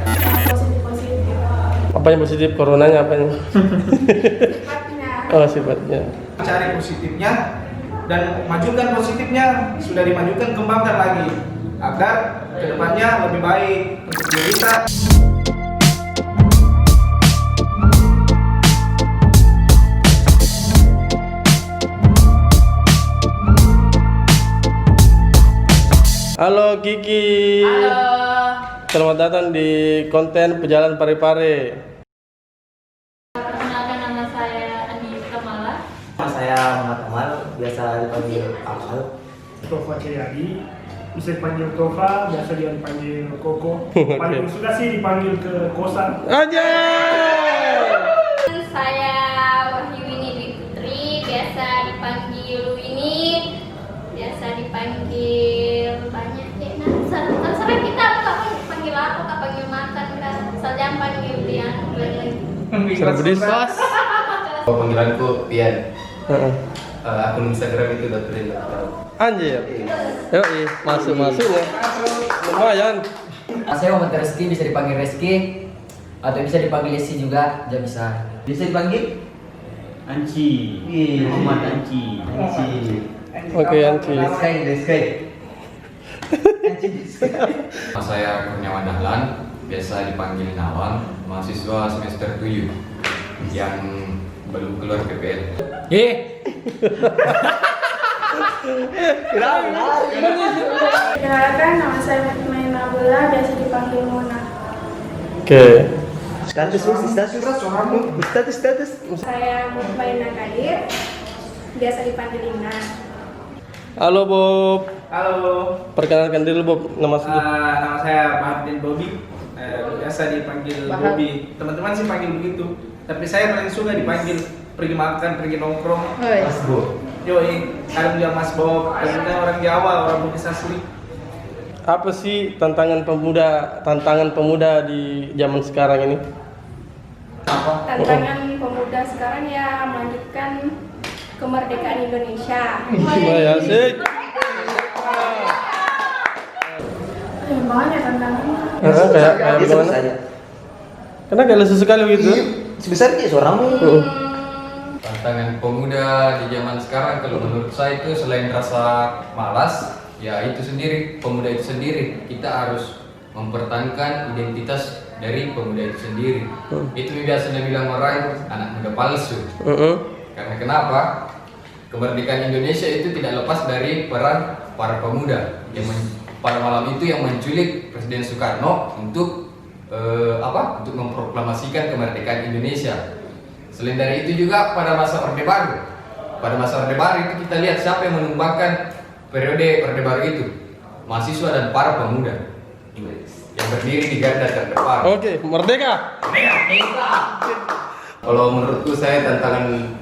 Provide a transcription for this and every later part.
Positif-positif. Apanya positif? Coronanya apanya? Sifatnya. Oh, sifatnya. Cari positifnya dan majukan positifnya. Sudah dimajukan, kembangkan lagi agar kedepannya lebih baik untuk diri kita. Halo Kiki. Halo. Selamat datang di konten Pejalan Parepare. Perkenalkan, nama saya Andi Kamala. Nama saya Muhammad Amal, biasa dipanggil Amal. Tova Ceyadi, bisa dipanggil Tova, biasa dia dipanggil Koko. Paling suka sih dipanggil ke kosan. Aja. Saya Wahyuwini Dwi Putri, biasa dipanggil Wini, biasa dipanggil banyak ya. Terserah kita panggil apa, kak panggil makan kak, asal jangan panggil dia lagi. Serabudis. Panggilanku Pian. Akun Instagram itu udah tahu. Anjir. Yoi, masuk-masuknya. Lumayan. Saya Muhammad Reski, bisa dipanggil Reski atau bisa dipanggil Yesi juga, dia bisa. Bisa dipanggil Anci. Muhammad Anci. Oke, Anci. Deskai. Nama saya Kurniawan Dahlan, biasa dipanggil Nawang, mahasiswa semester 7 yang belum keluar PPL. Perkenalkan, nama saya Maina Abdullah, biasa dipanggil Mona. Oke. Status. Saya Mutmainah Kadir, biasa dipanggil Ina. Halo Bob. Halo, Perkenalkan diri Bob, nama asli. nama saya Bahadin Bobby, biasa dipanggil Bobby. Teman-teman sih panggil begitu, tapi saya paling suka dipanggil pergi makan, pergi nongkrong. Mas Bo. Yoi, kadang dia Mas Bob, kadang dia orang Jawa, orang Bugis asli. Apa sih tantangan pemuda di zaman sekarang ini? Tantangan pemuda sekarang ya melanjutkan kemerdekaan Indonesia. Ya sih. Banyak tantangannya. Kayak bagaimana? saja. Karena kayak lesu sekali begitu. Sebesar dia seorang. Tantangan pemuda di zaman sekarang kalau menurut saya itu selain rasa malas, ya itu sendiri, pemuda itu sendiri. Kita harus mempertahankan identitas dari pemuda itu sendiri. Itu biasanya bilang orang anak muda palsu. Karena kenapa? Kemerdekaan Indonesia itu tidak lepas dari peran para pemuda yang pada malam itu yang menculik Presiden Soekarno untuk untuk memproklamasikan kemerdekaan Indonesia. Selain dari itu juga pada masa Orde Baru. Pada masa Orde Baru itu kita lihat siapa yang menumbangkan periode Orde Baru itu. Mahasiswa dan para pemuda yang berdiri di garda terdepan. Oke, merdeka. Kalau menurutku saya tantangan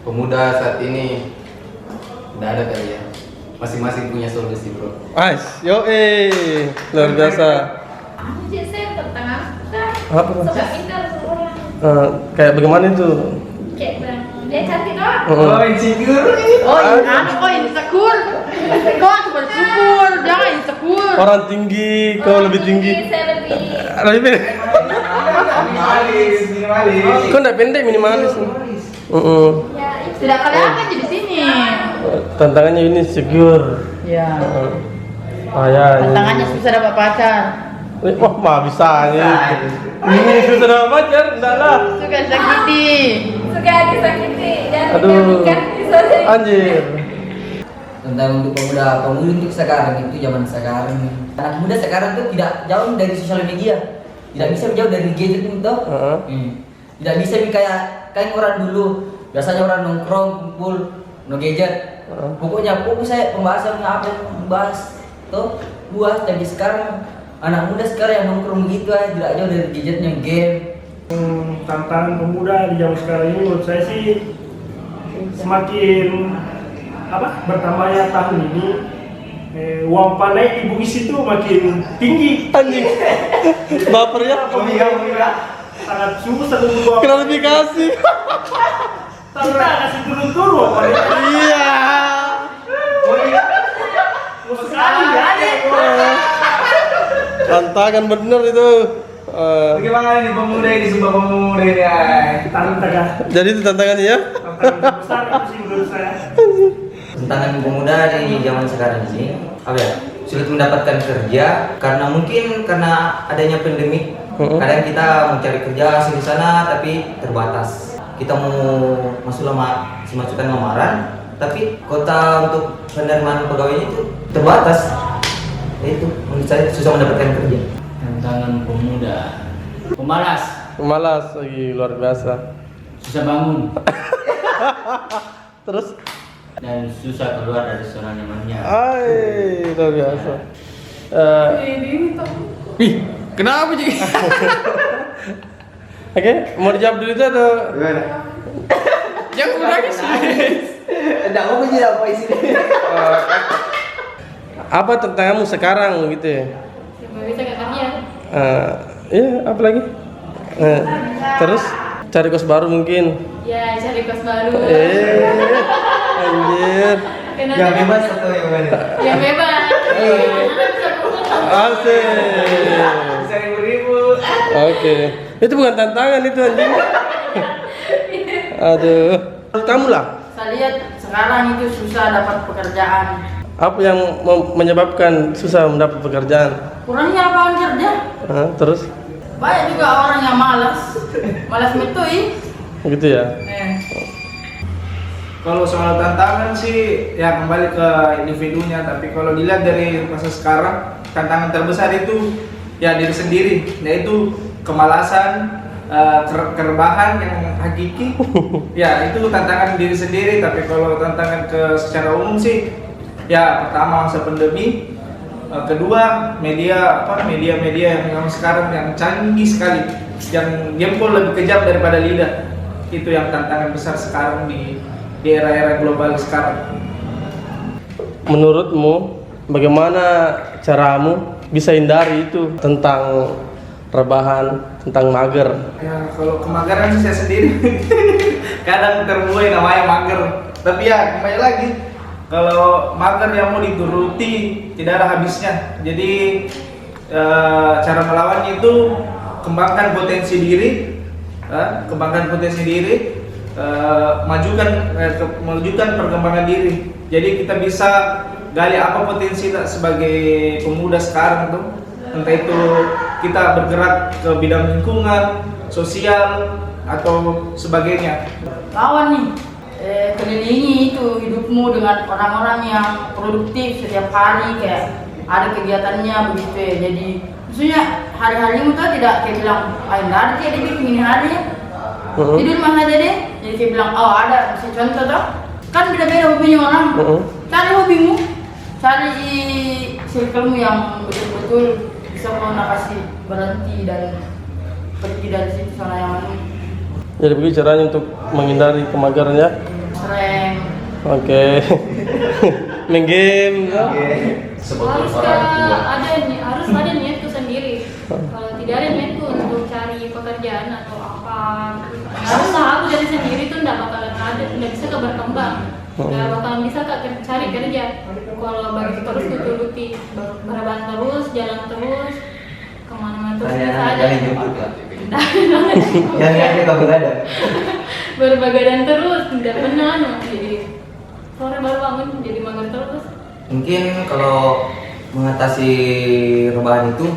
pemuda saat ini tidak ada kali ya. Masing-masing punya solusi, bro. Ais, luar biasa. Jadi saya tentang apa? Apa? Suka pintar orang. Kayak bagaimana itu? Kayak bilang, dia cantik kok. Oh, insecure. Insecure. Kau cuma bersyukur, jangan insecure. Orang tinggi, kau lebih tinggi. Saya lebih. Lebih pendek. Minimalis. Kau enggak pendek minimalis. Ya, itu. Tidak kelihatan di sini. Tantangannya ini secure. Ya. Ya. Tantangannya susah dapat pacar. Wah, mah bisanya. Ini susah dapat pacar, enggak lah. Suka sakiti. Suka disakiti dan Aduh. menyakitkan. Anjir. Tentang untuk pemuda untuk sekarang itu zaman sekarang. Anak muda sekarang tuh tidak jauh dari sosial media, tidak bisa jauh dari gadget itu. Tidak bisa kayak orang dulu. Biasanya orang nongkrong, kumpul, no gadget. Pokoknya fokus saya pembahasannya apa yang bahas tuh buas. Tapi sekarang anak muda sekarang yang nongkrong begitu aja, tidak jauh dari gadgetnya, game. Tantangan pemuda di zaman sekarang ini menurut saya sih semakin bertambahnya tahun ini uang pandai di Bugis itu makin tinggi. Anjing. Baper ya. Sangat susah untuk uang. Klarifikasi. Kita kasih turun-turun. Iya. Sekali ya. Tantangan bener itu. Bagaimana nih pemuda ini, sumpah pemuda ini? Tantangan. Jadi itu tantangannya ya? Tantangan besar itu sih menurut saya. Tantangan pemuda di zaman sekarang ini apa ya? Sulit mendapatkan kerja karena mungkin karena adanya pandemi. Kadang kita mau cari kerja di sana tapi terbatas. Kita mau masukkan lamaran, tapi kota untuk penerimaan pegawainya itu terbatas. Itu menurut saya susah mendapatkan kerja. Tantangan pemuda. Pemalas, Malas lagi luar biasa. susah bangun, Terus, dan susah keluar dari zona nyamannya. luar biasa. Ih, kenapa sih? Oke, mau dijawab dulu itu atau? Jangan nangis. Enggak mau jadi apa isinya? Apa tantanganmu sekarang gitu ya? Nggak bisa gak kerja. Iya, apa lagi? Terus cari kos baru mungkin. Ya cari kos baru. Anjir. Kenapa? Yang bebas atau yang mana? Yang bebas. Asik. Bisa ribu-ribu. Oke. Itu bukan tantangan itu anjing. Aduh. Kamu lah. Saya lihat sekarang itu susah dapat pekerjaan. Apa yang menyebabkan susah mendapat pekerjaan? Kurangnya lapangan kerja. Terus? Banyak juga orang yang malas metui. Gitu ya. Kalau soal tantangan sih ya kembali ke individunya, tapi kalau dilihat dari masa sekarang, tantangan terbesar itu ya diri sendiri, yaitu kemalasan, kerebahan yang hakiki. Ya itu tantangan diri sendiri. Tapi kalau tantangan secara umum sih ya pertama masa pandemi, kedua media yang sekarang yang canggih sekali, yang jempol lebih kejam daripada lidah. Itu yang tantangan besar sekarang di era-era global sekarang. Menurutmu bagaimana caramu bisa hindari itu tentang rebahan, tentang mager? Ya kalau kemageran sih saya sendiri kadang terbuai namanya mager. Tapi ya kembali lagi, kalau mager yang mau dituruti tidak ada habisnya. Jadi cara melawannya itu kembangkan potensi diri, majukan perkembangan diri. Jadi kita bisa gali apa potensi kita sebagai pemuda sekarang tuh. Entah itu kita bergerak ke bidang lingkungan, sosial atau sebagainya. Lawan nih, kelilingi itu hidupmu dengan orang-orang yang produktif setiap hari, kayak ada kegiatannya begitu ya. Jadi maksudnya hari-harimu tuh tidak kayak bilang, ayo ada kayak dia bikin ini hari ya. Tidur mana aja deh, jadi kayak bilang, oh ada, bisa contoh tuh. Kan beda-beda hobinya orang. Cari hobimu, cari circlemu yang betul-betul bisa kau kasih berhenti dan pergi dari situ zona nyaman. Jadi begitu caranya untuk menghindari kemageran ya? Sering. Oke. Main game. Harus ada niatku sendiri. Kalau tidak ada niatku untuk cari pekerjaan atau apa, haruslah aku dari sendiri tuh nggak bakalan ada, nggak bisa berkembang, nggak bakalan bisa cari kerja. Kalau begitu terus turuti berjalan terus, jalan terus, kemana-mana terus saja. Yang ada kamu ada. Berbegadang terus, tidak benar. Jadi sore baru bangun jadi mager terus. Mungkin kalau mengatasi rebahan itu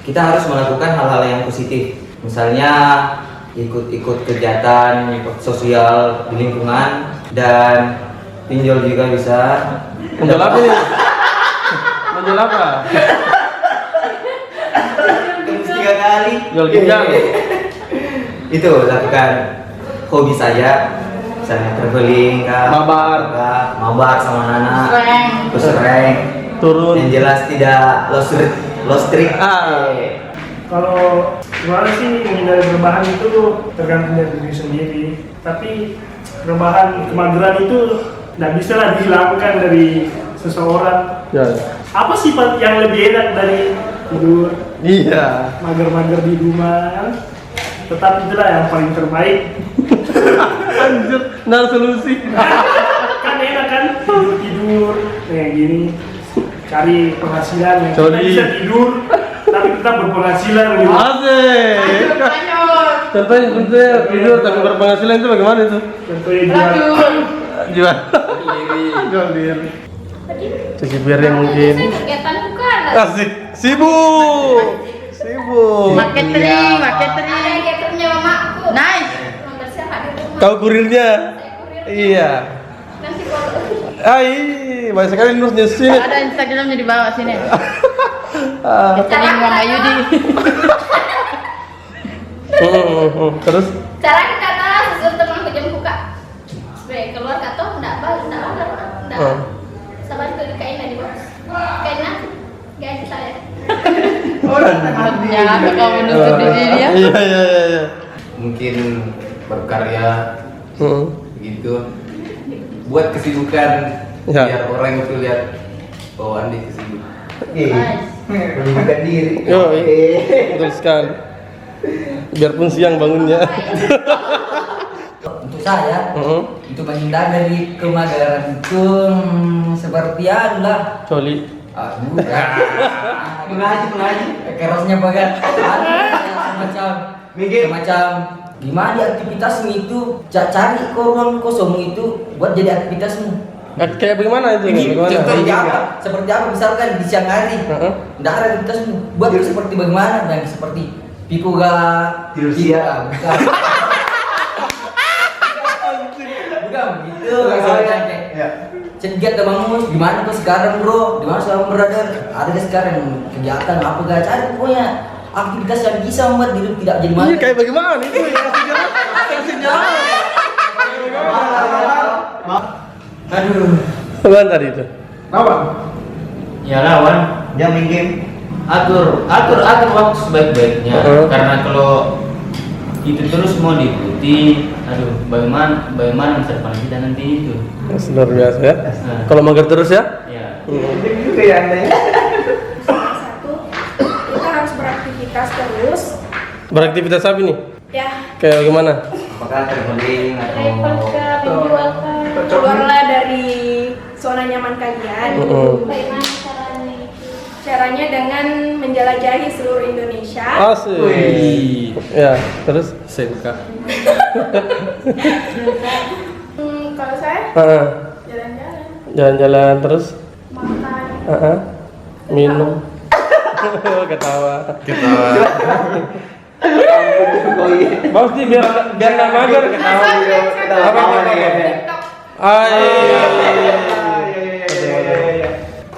kita harus melakukan hal-hal yang positif. Misalnya ikut kegiatan sosial di lingkungan dan pinjol juga bisa. Pinjol apa nih? Pinjol apa? Terus 3 kali. Jual ginjal. Itu lakukan hobi saya. Misalnya traveling, mabar sama anak, terus rank, turun. Yang jelas tidak lost streak. Kalau gimana sih menghindari rebahan itu tergantung dari diri sendiri. Tapi rebahan kemageran itu nggak bisa lah dihilangkan dari seseorang. Ya. Apa sifat yang lebih enak dari tidur? Iya. Mager-mager di rumah. Tetap itulah yang paling terbaik. Anjir, nah solusi. Kan enak kan tidur kayak gini, cari penghasilan yang kita bisa tidur tapi tetap berpenghasilan gitu. Asik. Contohnya tidur tapi berpenghasilan itu bagaimana itu? Contohnya Jual diri. Cuci piring mungkin. Kegiatan bukan. Asik. Sibuk. Marketing. Ada gatornya mamaku. Nice. Membersih di rumah. Kau kurirnya? Iya. Nanti kalau Banyak sekali news sini. Ada Instagramnya di bawah sini. Cara Mama Yudi. Terus? Cara kita tahu sesuatu teman jam buka. Supaya keluar kata enggak sabar tuh kain di bos. Kainnya gaji saya. Jangan kau menuntut diri dia. Iya. Mungkin berkarya gitu, buat kesibukan Ya. biar orang itu lihat Andi kesibuk. Menunjukkan diri. Betul sekali. Biarpun siang bangunnya. Untuk saya itu menghindar dari kemageran itu seperti adalah Coli. mengaji kerasnya banget semacam gimana di aktivitasmu itu cari ruang kosong itu buat jadi aktivitasmu. Kayak bagaimana itu? Seperti apa misalkan di siang hari nggak ada aktivitasmu buat seperti bagaimana dan seperti pipo bukan gitu maksudnya kegiatan temanmu gimana tuh sekarang bro, di mana sekarang brother, ada gak sekarang kegiatan apa gak cari pokoknya aktivitas yang bisa membuat diri tidak jadi malu. Iya kayak bagaimana itu ya? Kasih jalan. Aduh. Apaan tadi itu? Apa? Ya lawan. Jam main game. Atur waktu sebaik-baiknya. Karena kalau itu terus mau diikuti, bagaimana masa depan kita nanti itu. Luar biasa ya. Kalau mager terus ya? Ya. Juga ya Anda ya. Satu, kita harus beraktivitas terus. Beraktivitas apa nih? Ya, Kayak bagaimana? Apakah traveling Travel ke penjual ke keluarlah dari zona nyaman kalian. bagaimana caranya itu? Caranya dengan menjelajahi seluruh Indonesia. Asik. Ya, terus saya buka. Kalau saya jalan-jalan, Jalan-jalan terus makan, minum. Ketawa. Bagus sih biar nggak mager ketawa.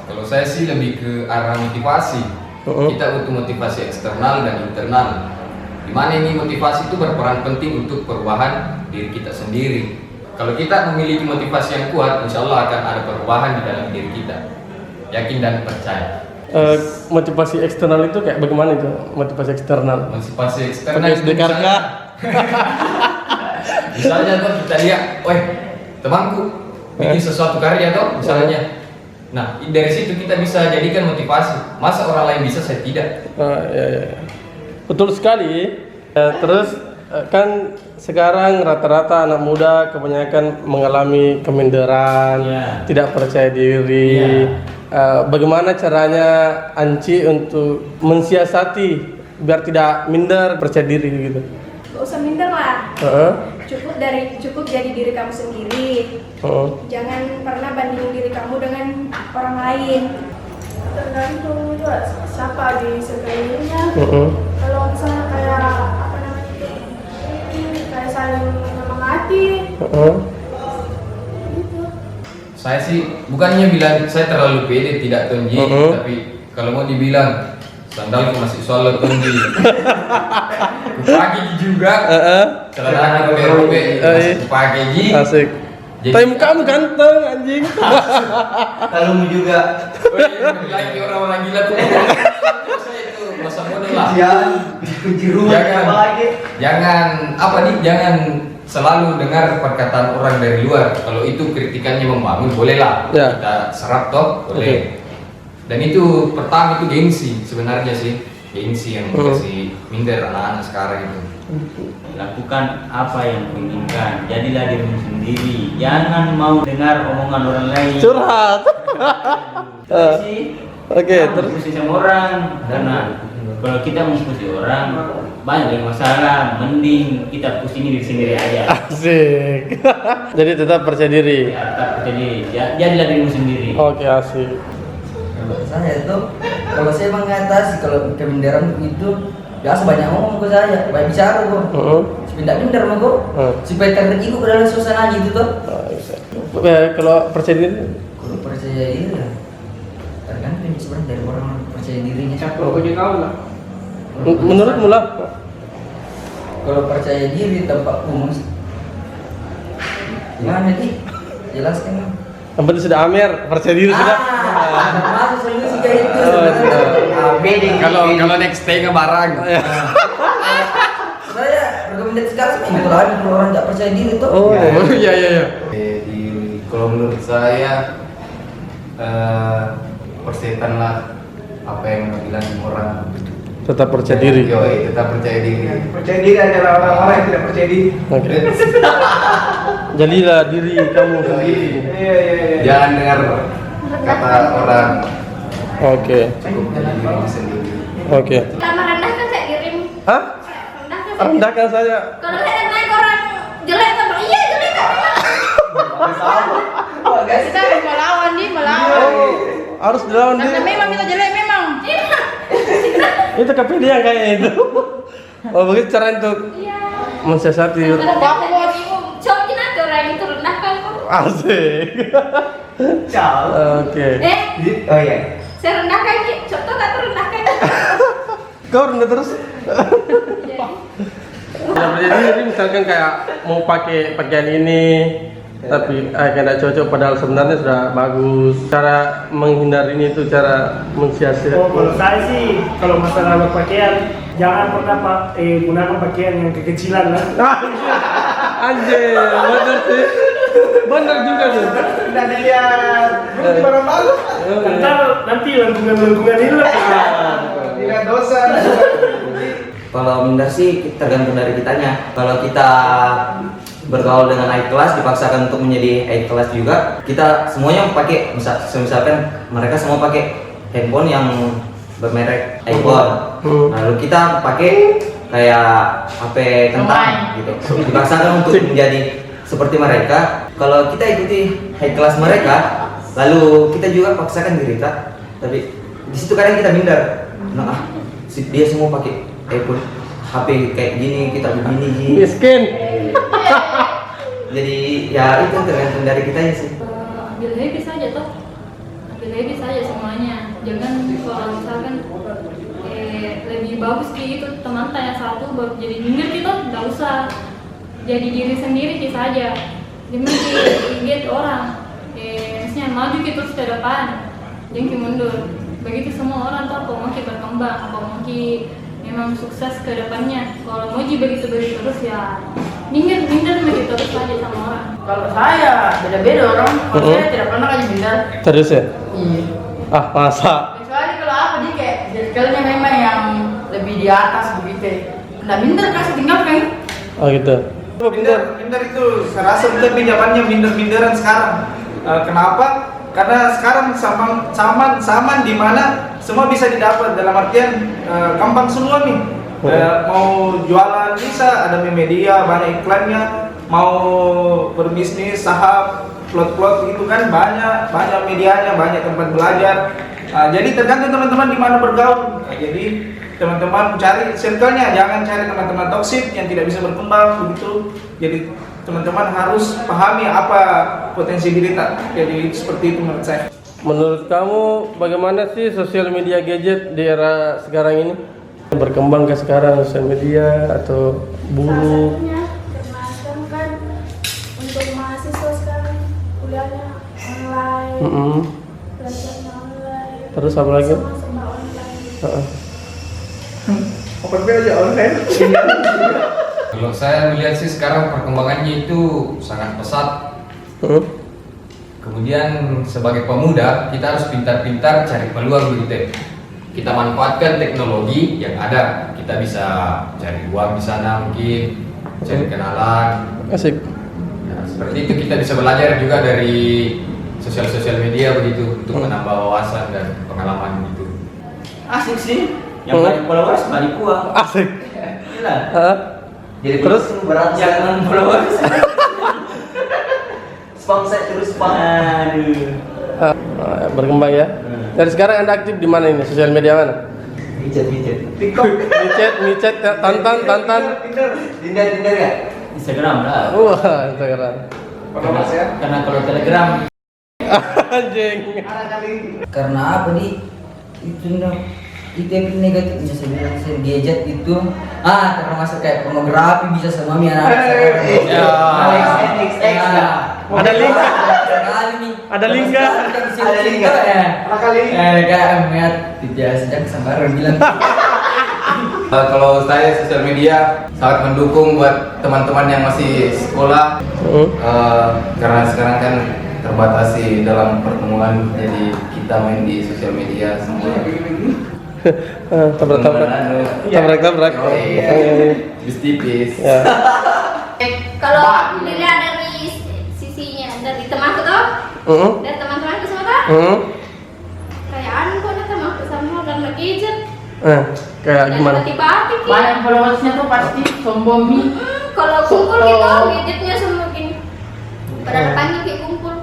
Kalau saya sih lebih ke arah motivasi. Kita butuh motivasi eksternal dan internal. Di mana ini motivasi itu berperan penting untuk perubahan diri kita sendiri. Kalau kita memiliki motivasi yang kuat, insya Allah akan ada perubahan di dalam diri kita. Yakin dan percaya. Motivasi eksternal itu kayak bagaimana itu? Motivasi eksternal. Motivasi eksternal Pakai SD karga. Misalnya tuh kita lihat, temanku bikin sesuatu karya tuh misalnya. Nah, dari situ kita bisa jadikan motivasi. Masa orang lain bisa, saya tidak. Ya. Betul sekali. Terus kan sekarang rata-rata anak muda kebanyakan mengalami keminderan, tidak percaya diri. Bagaimana caranya Anci untuk mensiasati biar tidak minder, percaya diri gitu? gak usah minder lah. Cukup jadi diri kamu sendiri. Jangan pernah bandingin diri kamu dengan orang lain. Tergantung juga siapa di sekelilingnya. Kalau misalnya kayak kayak saling menyemangati. Saya sih bukannya bilang saya terlalu pede, tidak tonji, tapi kalau mau dibilang sandalku masih sholat tonji. Kupagi juga. Celana robek masih kupagi ji. Asik. Tapi mukamu ganteng anjing. Kalungmu juga. Lagi orang-orang gila tuh. Saya itu masa muda lah. Kunci rumah Jangan selalu dengar perkataan orang dari luar. Kalau itu kritikannya membangun, bolehlah kita serap toh, boleh. Dan itu pertama itu gengsi sebenarnya sih, gengsi yang kasih minder anak-anak sekarang itu. Lakukan apa yang kau inginkan, jadilah dirimu sendiri. Jangan mau dengar omongan orang lain. Curhat. Oke, terus sama orang karena Kalau kita mengikuti orang banyak yang masalah, mending kita pusing diri sendiri aja. Asik. Jadi tetap percaya diri. Ya, tetap percaya diri. Jadilah dirimu sendiri. Oke, asik. Kalau saya tuh, kalau saya mengatasi kalau keminderan itu biasa banyak ngomong ke saya, banyak bicara kok. Sepindah minder mah kok. Supaya terdidik ke dalam suasana gitu tuh. Kalau percaya diri? Kalau percaya diri ya, tergantung sebenarnya dari orang percaya dirinya. Kalau kau juga lah. Menurutmu lah? Kalau percaya diri tempat umum, gimana sih? Jelaskan. Yang penting sudah Amer, percaya diri sudah. Masuk solusi kayak itu. Kalau next stay ke barang. Saya rekomendasi sekali nih kalau ada orang nggak percaya diri tuh. Oh iya. Kalau menurut saya persetan lah apa yang bilang orang. Tetap percaya diri. Yoi, tetap percaya diri. Percaya diri adalah orang-orang yang tidak percaya diri. Oke. Jadilah diri kamu sendiri. Iya. Jangan dengar kata orang. Oke. Cukup jadi diri sendiri. Oke. Kita merendahkan saya dirimu. Hah? Rendahkan saya. Rendahkan saya. Kalau saya naik orang jelek sama iya jelek kan. Kita harus melawan nih, melawan. Harus dilawan Karena diri. memang kita jelek memang. Itu kepedean kayaknya itu. Oh begitu cara untuk mensiasati. Coba nanti orang itu rendahkan kok. Asik. Oke. Oh iya. Saya rendahkan Ki. Contoh tak terendahkan. Kau rendah terus. Tidak percaya diri misalkan kayak mau pakai pakaian ini tapi kayak cocok padahal sebenarnya sudah bagus. Cara menghindari itu cara mensiasati. Oh, kalau saya sih kalau masalah berpakaian jangan pernah gunakan pakaian yang kekecilan lah. Anjir, bener sih. Bener juga tuh. Tidak dilihat. Belum barang bagus. Nanti lengkungan hilang. Tidak dosa. Kalau minder sih tergantung dari kitanya. Kalau kita bergaul dengan high class dipaksakan untuk menjadi high class juga, kita semuanya pakai misalkan mereka semua pakai handphone yang bermerek iPhone, lalu kita pakai kayak HP kentang gitu, dipaksakan untuk menjadi seperti mereka. Kalau kita ikuti high class mereka, lalu kita juga paksakan diri kita, tapi di situ kadang kita minder. Nah, dia semua pakai iPhone, HP kayak gini, kita begini. Miskin. Jadi ya itu tergantung dari kita ya sih. Ambil happy saja toh. Ambil happy saja semuanya. Jangan kalau misalkan lebih bagus sih itu teman tanya satu baru jadi minder kita nggak usah. Jadi diri sendiri kita saja. Jangan lihat orang. Maksudnya maju kita terus ke depan. Jangan mundur. Begitu semua orang tahu kalau mau kita berkembang, kalau mau memang sukses ke depannya. Kalau mau begitu terus ya minder begitu terus aja sama orang. Kalau saya beda-beda orang, kalau saya tidak pernah aja minder. Terus ya? Iya. Ah masa? Kecuali kalau apa dia kayak circle-nya memang yang lebih di atas begitu. Nggak minder kasih tinggalkan. Oh gitu. Minder itu saya rasa lebih zamannya minder-minderan sekarang. Kenapa? Karena sekarang zaman di mana semua bisa didapat, dalam artian gampang semua nih. Mau jualan bisa, ada media, banyak iklannya. Mau berbisnis, saham, plot gitu kan banyak medianya, banyak tempat belajar. Jadi tergantung teman-teman di mana bergaul. Jadi teman-teman cari circle-nya, jangan cari teman-teman toksik yang tidak bisa berkembang begitu. Jadi teman-teman harus pahami apa potensi diri tak. Jadi seperti itu menurut saya. Menurut kamu bagaimana sih sosial media gadget di era sekarang ini? Berkembang ke sekarang sosial media atau buruk? Termasuk kan untuk mahasiswa sekarang kuliahnya online, belajarnya online. Terus apa lagi? Sama online. Open aja online. Kalau saya melihat sih sekarang perkembangannya itu sangat pesat. Kemudian sebagai pemuda kita harus pintar-pintar cari peluang begitu. Kita manfaatkan teknologi yang ada. Kita bisa cari uang di sana mungkin, cari kenalan. Asik. Nah, seperti itu kita bisa belajar juga dari sosial media begitu untuk menambah wawasan dan pengalaman gitu. Asik sih. Yang banyak followers balik uang. Asik. Gila. Jadi Terus? berat Jangan followers. spam saya terus spam. Aduh. Berkembang ya. Dari sekarang Anda aktif di mana ini? Sosial media mana? Pijat. TikTok. Micet, Tantan. Tinder ya? Instagram lah. Wah, Instagram. Followers ya. Karena kalau Telegram Anjing. Karena apa nih? Itu yang negatifnya saya bilang saya gadget itu karena masuk kayak pornografi bisa sama anak-anak sekarang. Ya. Ada link. Ada link nggak? Ada link nggak? Kayak melihat tidak sejak kesabaran bilang. Kalau saya sosial media sangat mendukung buat teman-teman yang masih sekolah. Karena sekarang kan terbatasi dalam pertemuan, jadi kita main di sosial media semua. Tabrak. Tipis. Ya. Kalau dilihat dari sisinya, dari temanku tuh, dari teman-temanku semua tuh, kayak kok ada temanku sama dan gadget. Kayak gimana? Tiba-tiba Banyak followersnya tuh pasti sombong nih. kalau kumpul gitu, gadgetnya semua gini. Pada panggil kayak kumpul,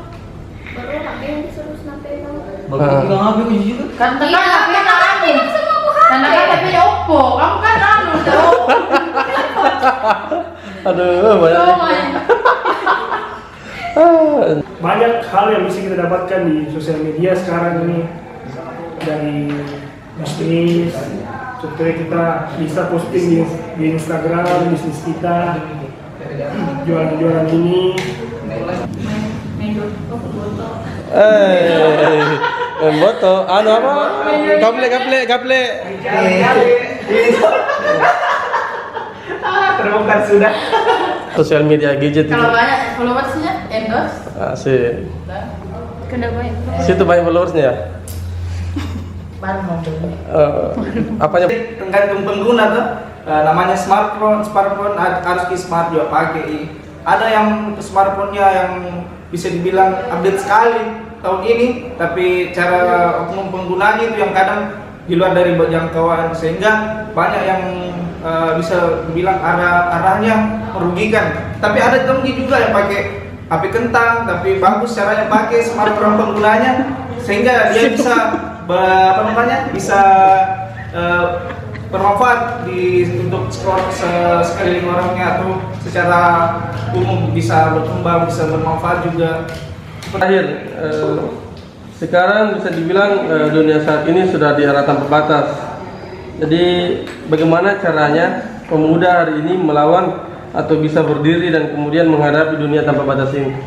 baru HP yang disuruh sampai Bagus juga HP kunci juga. Kan HP-nya anu. Karena kan HP-nya Oppo, kamu kan anu tuh. Aduh, Banyak hal yang bisa kita dapatkan di sosial media sekarang ini, dari bisnis. Contohnya kita bisa posting di Instagram bisnis kita, jualan ini. Foto. Anu apa? Gaple. Terbongkar sudah. Sosial media gadget itu. Kalau banyak followersnya endorse. Asik. Kenapa banyak? Situ banyak followersnya ya? Baru mau beli. Apanya? Tergantung pengguna tuh. Namanya smartphone harus di smart juga pakai. Ada yang smartphone-nya yang bisa dibilang update sekali tahun ini, tapi cara oknum penggunanya itu yang kadang di luar dari jangkauan, sehingga banyak yang bisa dibilang arahnya merugikan. Tapi ada temen juga yang pakai HP kentang tapi bagus caranya pakai smartphone penggunanya, sehingga dia bisa bisa bermanfaat untuk sekeliling orangnya, atau secara umum bisa berkembang, bisa bermanfaat juga. Terakhir, sekarang bisa dibilang dunia saat ini sudah di arah tanpa batas. Jadi bagaimana caranya pemuda hari ini melawan atau bisa berdiri dan kemudian menghadapi dunia tanpa batas ini?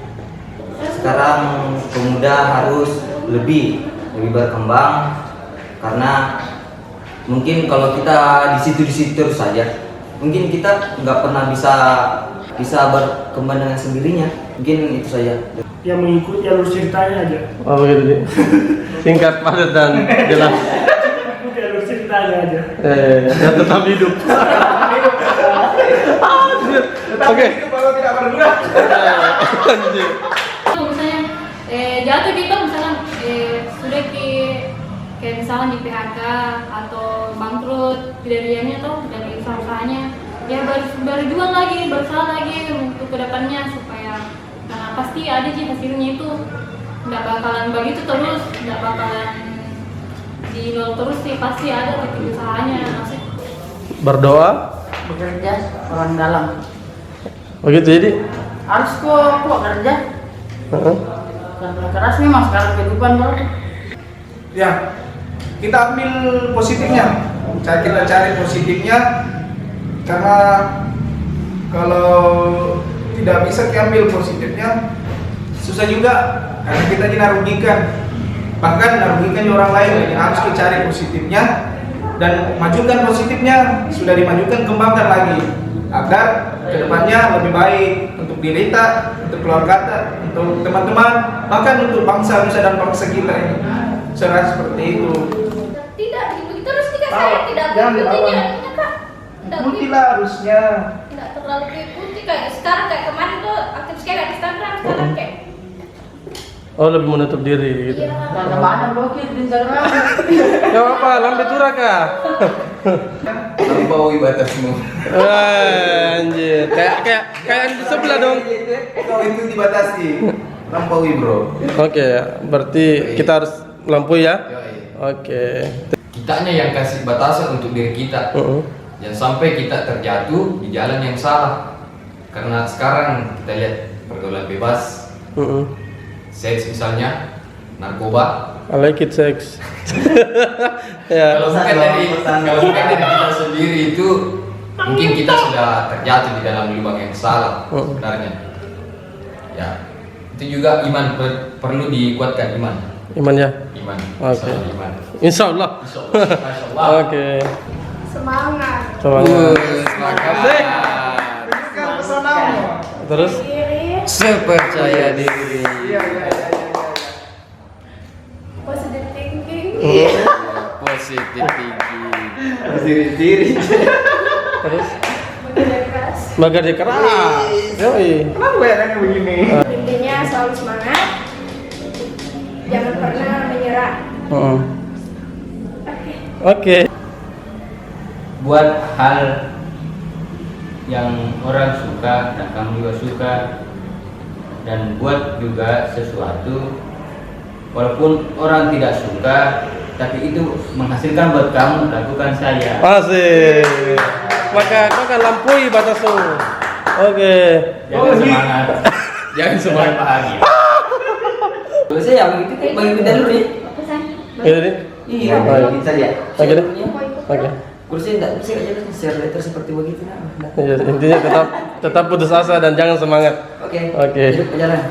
Sekarang pemuda harus lebih berkembang, karena mungkin kalau kita di situ terus saja, mungkin kita nggak pernah bisa berkembang dengan sendirinya. Mungkin itu saja. Yang mengikuti alur ceritanya aja. Oh begitu. Singkat, padat dan jelas. Mengikuti alur ceritanya aja. Ya tetap hidup. Oke. Kalau tidak berguna. Misalnya jatuh gitu, misalkan sudah kayak misalnya di PHK atau bangkrut pendiriannya tuh dari usahanya, ya berjuang lagi, berusaha lagi untuk kedepannya, supaya karena pasti ada sih hasilnya itu, nggak bakalan begitu terus, nggak bakalan di nol terus sih, pasti ada titik usahanya. Berdoa. Bekerja orang dalam. Begitu jadi. Harus kok kerja. Karena keras memang sekarang kehidupan bro. Ya, kita ambil positifnya. Kita cari positifnya, karena kalau tidak bisa diambil positifnya susah juga, karena kita tidak rugikan, bahkan merugikan orang lain. Jadi harus kita cari positifnya dan majukan positifnya. Sudah dimajukan, kembangkan lagi agar kedepannya lebih baik untuk diri kita, untuk keluarga kita, untuk teman-teman, bahkan untuk bangsa nusa dan bangsa kita ini. Saya seperti itu. Tidak begitu terus nih kak, saya tidak mengikutinya kak. Ikutilah harusnya. Tidak terlalu diikuti kayak sekarang, kayak kemarin tuh aktif sekali di Instagram, sekarang kayak Oh, lebih menutup diri gitu. Karena banyak blokir di Instagram. Gak apa-apa, lambe turah kah? Lampaui batasmu. Wah, anjir. Kayak di sebelah dong. Kau itu dibatasi. Lampaui bro. Oke, berarti kita harus melampaui ya. Yoi. Oke. Kitanya yang kasih batasan untuk diri kita. Jangan sampai kita terjatuh di jalan yang salah. Karena sekarang kita lihat pergaulan bebas, seks misalnya, narkoba. I like it sex. Ya. Kalau bukan dari kita sendiri itu, mungkin kita sudah terjatuh di dalam lubang yang salah sebenarnya. Ya, itu juga iman perlu dikuatkan iman. Iman ya. Iman. Oke. Iman. Insya Allah. Masyaallah. Oke. Semangat. Asik. Terus Diri. Sepercaya diri. Positive thinking. Positif thinking. terus Bekerja keras. bekerja keras. Yoi. Kenapa ya nanya begini? Intinya selalu semangat. Jangan pernah menyerah. Oke. Buat hal yang orang suka dan kamu juga suka, dan buat juga sesuatu walaupun orang tidak suka tapi itu menghasilkan buat kamu, lakukan saja. Asik. Maka kau akan lampaui batasmu. Oke. Jangan semangat. Jangan semangat. Bahagia. Kalau saya begitu kan bagi kita dulu nih. Iya nih. Iya, Baik. kita saja. Oke deh. Oke. Kursi enggak bisa aja share letter seperti begitu nah. Iya, intinya tetap putus asa dan jangan semangat. Oke. Oke. Hidup berjalan.